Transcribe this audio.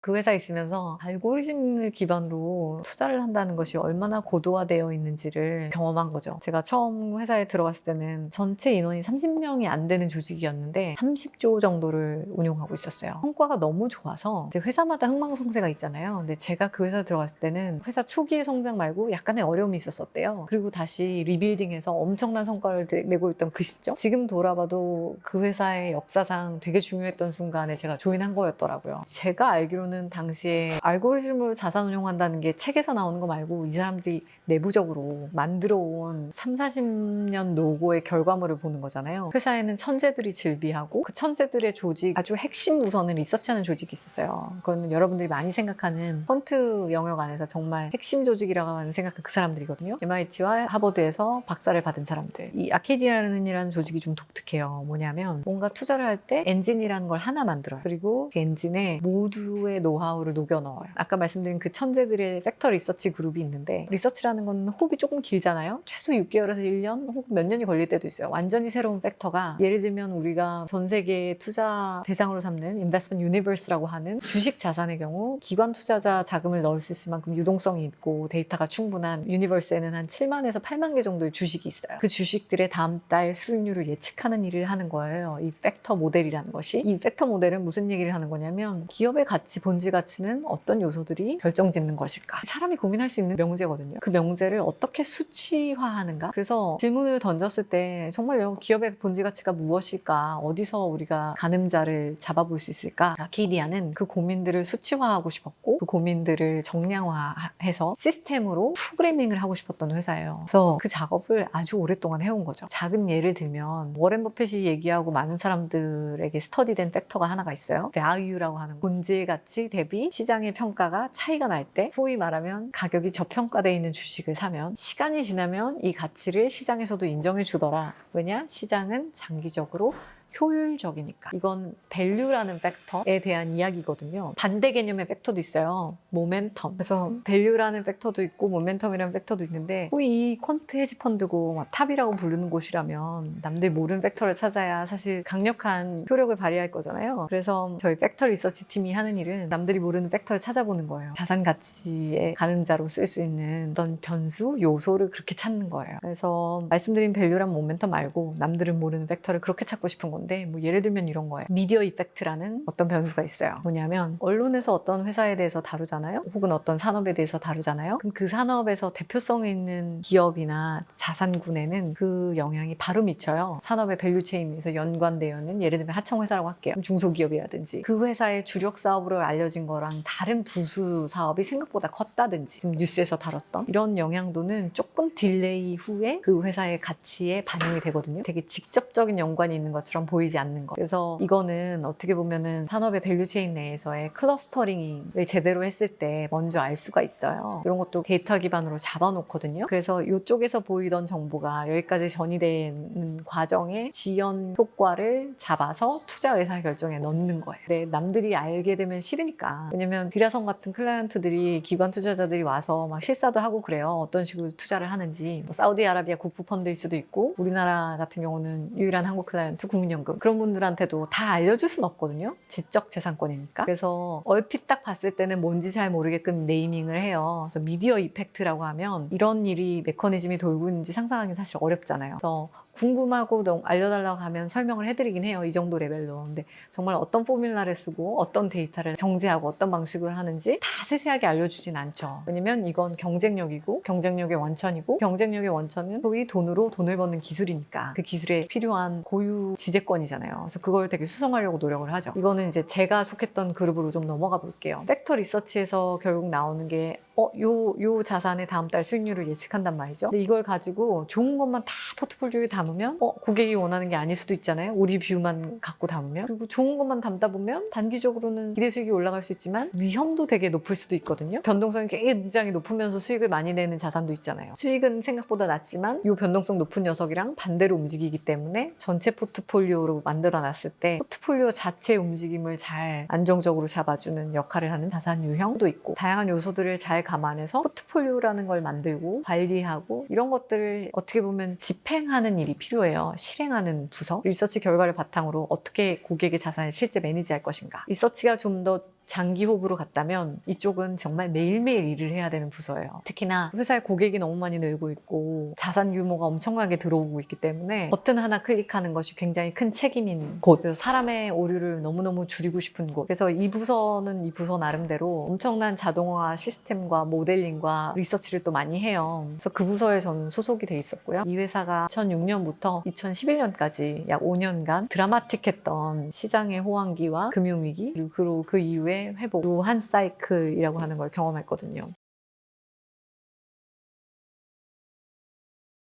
그 회사에 있으면서 알고리즘을 기반으로 투자를 한다는 것이 얼마나 고도화되어 있는지를 경험한 거죠. 제가 처음 회사에 들어갔을 때는 전체 인원이 30명이 안 되는 조직이었는데 30조 정도를 운용하고 있었어요. 성과가 너무 좋아서 이제 회사마다 흥망성쇠가 있잖아요. 근데 제가 그 회사에 들어갔을 때는 회사 초기의 성장 말고 약간의 어려움이 있었었대요. 그리고 다시 리빌딩해서 엄청난 성과를 내고 있던 그 시점? 지금 돌아봐도 그 회사의 역사상 되게 중요했던 순간에 제가 조인한 거였더라고요. 제가 알기로는 당시에 알고리즘으로 자산 운용한다는 게 책에서 나오는 거 말고 이 사람들이 내부적으로 만들어 온 3, 40년 노고의 결과물을 보는 거잖아요. 회사에는 천재들이 즐비하고 그 천재들의 조직, 아주 핵심 우선은 리서치하는 조직이 있었어요. 그건 여러분들이 많이 생각하는 퀀트 영역 안에서 정말 핵심 조직이라고 하는 생각은 그 사람들이거든요. MIT와 하버드에서 박사를 받은 사람들. 이 아케디안이라는 조직이 좀 독특해요. 뭐냐면 뭔가 투자를 할 때 엔진이라는 걸 하나 만들어요. 그리고 그 엔진에 모두의 노하우를 녹여 넣어요. 아까 말씀드린 그 천재들의 팩터 리서치 그룹이 있는데, 리서치라는 건 호흡이 조금 길잖아요. 최소 6개월에서 1년 혹은 몇 년이 걸릴 때도 있어요. 완전히 새로운 팩터가, 예를 들면 우리가 전 세계 투자 대상으로 삼는 인베스트먼트 유니버스라고 하는 주식 자산의 경우 기관 투자자 자금을 넣을 수 있을 만큼 유동성이 있고 데이터가 충분한 유니버스에는 한 7만에서 8만 개 정도의 주식이 있어요. 그 주식들의 다음 달 수익률을 예측하는 일을 하는 거예요. 이 팩터 모델이라는 것이. 이 팩터 모델은 무슨 얘기를 하는 거냐면, 기업의 가치, 본질 가치는 어떤 요소들이 결정짓는 것일까? 사람이 고민할 수 있는 명제거든요. 그 명제를 어떻게 수치화하는가? 그래서 질문을 던졌을 때 정말 기업의 본질 가치가 무엇일까? 어디서 우리가 가늠자를 잡아볼 수 있을까? 아케이디아는 그 고민들을 수치화하고 싶었고, 그 고민들을 정량화해서 시스템으로 프로그래밍을 하고 싶었던 회사예요. 그래서 그 작업을 아주 오랫동안 해온 거죠. 작은 예를 들면 워렌 버핏이 얘기하고 많은 사람들에게 스터디된 팩터가 하나가 있어요. value라고 하는, 본질 가치 대비 시장의 평가가 차이가 날 때, 소위 말하면 가격이 저평가되어 있는 주식을 사면 시간이 지나면 이 가치를 시장에서도 인정해 주더라. 왜냐? 시장은 장기적으로 효율적이니까. 이건 밸류라는 팩터에 대한 이야기거든요. 반대 개념의 팩터도 있어요. 모멘텀. 그래서 밸류라는 팩터도 있고 모멘텀이라는 팩터도 있는데, 이 퀀트 헤지펀드고 탑이라고 부르는 곳이라면 남들 모르는 팩터를 찾아야 사실 강력한 효력을 발휘할 거잖아요. 그래서 저희 팩터 리서치 팀이 하는 일은 남들이 모르는 팩터를 찾아보는 거예요. 자산 가치의 가늠자로 쓸 수 있는 어떤 변수, 요소를 그렇게 찾는 거예요. 그래서 말씀드린 밸류란 모멘텀 말고 남들은 모르는 팩터를 그렇게 찾고 싶은 건데, 뭐 예를 들면 이런 거예요. 미디어 이펙트라는 어떤 변수가 있어요. 뭐냐면 언론에서 어떤 회사에 대해서 다루잖아요. 혹은 어떤 산업에 대해서 다루잖아요. 그럼 그 산업에서 대표성 있는 기업이나 자산군에는 그 영향이 바로 미쳐요. 산업의 밸류체인에서 연관되어 있는, 예를 들면 하청회사라고 할게요. 중소기업이라든지 그 회사의 주력 사업으로 알려진 거랑 다른 부수 사업이 생각보다 컸다든지, 지금 뉴스에서 다뤘던 이런 영향도는 조금 딜레이 후에 그 회사의 가치에 반영이 되거든요. 되게 직접적인 연관이 있는 것처럼 보이지 않는 거. 그래서 이거는 어떻게 보면은 산업의 밸류체인 내에서의 클러스터링을 제대로 했을 때 먼저 알 수가 있어요. 이런 것도 데이터 기반으로 잡아놓거든요. 그래서 이쪽에서 보이던 정보가 여기까지 전이되는 과정의 지연 효과를 잡아서 투자 의사 결정에 넣는 거예요. 근데 남들이 알게 되면 싫으니까. 왜냐면 비라성 같은 클라이언트들이, 기관 투자자들이 와서 막 실사도 하고 그래요. 어떤 식으로 투자를 하는지. 뭐 사우디아라비아 국부 펀드일 수도 있고, 우리나라 같은 경우는 유일한 한국 클라이언트 국민연금, 그런 분들한테도 다 알려줄 수는 없거든요. 지적 재산권이니까. 그래서 얼핏 딱 봤을 때는 뭔지 잘 모르게끔 네이밍을 해요. 그래서 미디어 이펙트라고 하면 이런 일이, 메커니즘이 돌고 있는지 상상하기 사실 어렵잖아요. 그래서 궁금하고 알려달라고 하면 설명을 해드리긴 해요. 이 정도 레벨로. 근데 정말 어떤 포뮬라를 쓰고 어떤 데이터를 정제하고 어떤 방식을 하는지 다 세세하게 알려주진 않죠. 왜냐면 이건 경쟁력이고, 경쟁력의 원천이고, 경쟁력의 원천은 소위 돈으로 돈을 버는 기술이니까 그 기술에 필요한 고유 지재권이잖아요. 그래서 그걸 되게 수성하려고 노력을 하죠. 이거는 이제 제가 속했던 그룹으로 좀 넘어가 볼게요. 팩터 리서치에서 결국 나오는 게 요 자산의 다음 달 수익률을 예측한단 말이죠. 근데 이걸 가지고 좋은 것만 다 포트폴리오에 담으면 고객이 원하는 게 아닐 수도 있잖아요. 우리 뷰만 갖고 담으면. 그리고 좋은 것만 담다 보면 단기적으로는 기대 수익이 올라갈 수 있지만 위험도 되게 높을 수도 있거든요. 변동성이 굉장히 높으면서 수익을 많이 내는 자산도 있잖아요. 수익은 생각보다 낮지만 이 변동성 높은 녀석이랑 반대로 움직이기 때문에 전체 포트폴리오로 만들어 놨을 때 포트폴리오 자체의 움직임을 잘 안정적으로 잡아주는 역할을 하는 자산 유형도 있고, 다양한 요소들을 잘 감안해서 포트폴리오라는 걸 만들고 관리하고, 이런 것들을 어떻게 보면 집행하는 일이 필요해요. 실행하는 부서. 리서치 결과를 바탕으로 어떻게 고객의 자산을 실제 매니지할 것인가. 리서치가 좀 더 장기 호흡으로 갔다면 이쪽은 정말 매일매일 일을 해야 되는 부서예요. 특히나 회사의 고객이 너무 많이 늘고 있고 자산 규모가 엄청나게 들어오고 있기 때문에 버튼 하나 클릭하는 것이 굉장히 큰 책임인 곳. 그래서 사람의 오류를 너무너무 줄이고 싶은 곳. 그래서 이 부서는 이 부서 나름대로 엄청난 자동화 시스템과 모델링과 리서치를 또 많이 해요. 그래서 그 부서에 저는 소속이 돼 있었고요. 이 회사가 2006년부터 2011년까지 약 5년간 드라마틱했던 시장의 호황기와 금융위기 그리고 그 이후에 회복, 한 사이클이라고 하는 걸 경험했거든요.